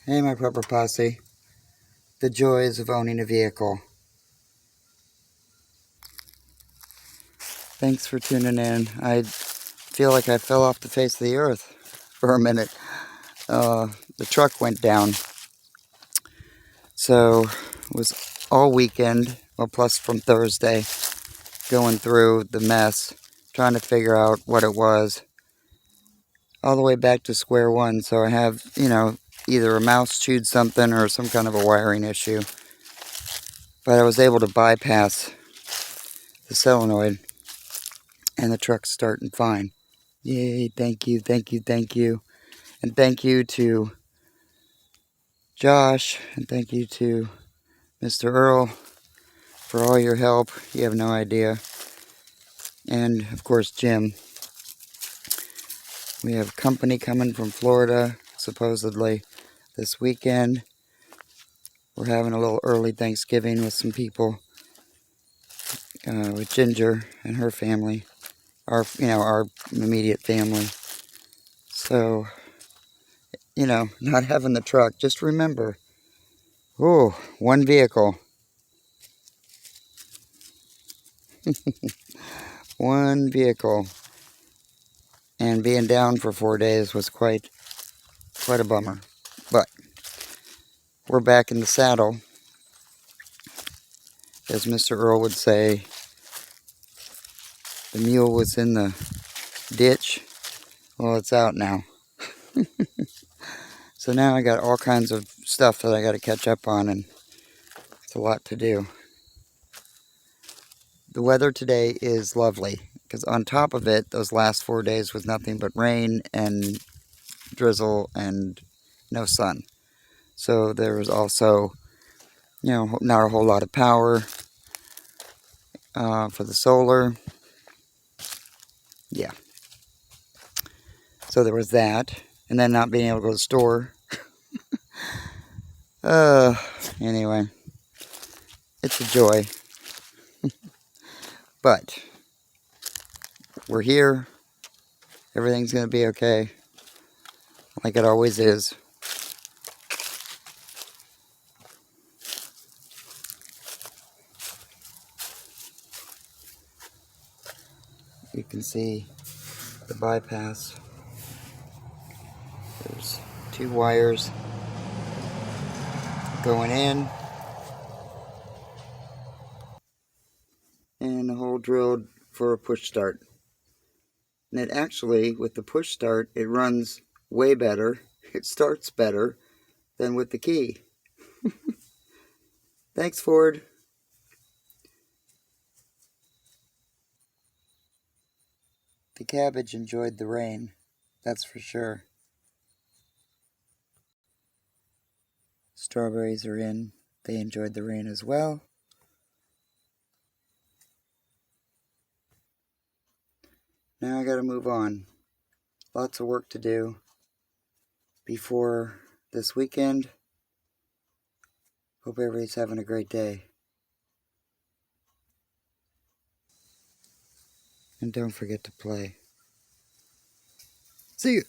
Hey, my Prepper Posse. The joys of owning a vehicle. Thanks for tuning in. I feel like I fell off the face of the earth for a minute. The truck went down. So it was all weekend, well, plus from Thursday, going through the mess, trying to figure out what it was. All the way back to square one. So I have, either a mouse chewed something or some kind of a wiring issue. But I was able to bypass the solenoid, and the truck's starting fine. Yay, thank you, thank you, thank you. And thank you to Josh, and thank you to Mr. Earl for all your help. You have no idea. And, of course, Jim. We have company coming from Florida, supposedly, this weekend. We're having a little early Thanksgiving with some people, with Ginger and her family, our immediate family. So, not having the truck, just remember, one vehicle. One vehicle. And being down for 4 days was quite a bummer. But we're back in the saddle. As Mr. Earl would say, the mule was in the ditch. Well, it's out now. So now I got all kinds of stuff that I got to catch up on, and it's a lot to do. The weather today is lovely, because on top of it, those last 4 days was nothing but rain and drizzle and no sun. So there was also, not a whole lot of power for the solar. Yeah. So there was that. And then not being able to go to the store. Anyway. It's a joy. But we're here. Everything's going to be okay. Like it always is. You can see the bypass. There's 2 wires going in. And a hole drilled for a push start. And it actually, with the push start, it runs way better. It starts better than with the key. Thanks, Ford. The cabbage enjoyed the rain, that's for sure. Strawberries are in. They enjoyed the rain as well. Now I gotta move on. Lots of work to do before this weekend. Hope everybody's having a great day. And don't forget to play. See you.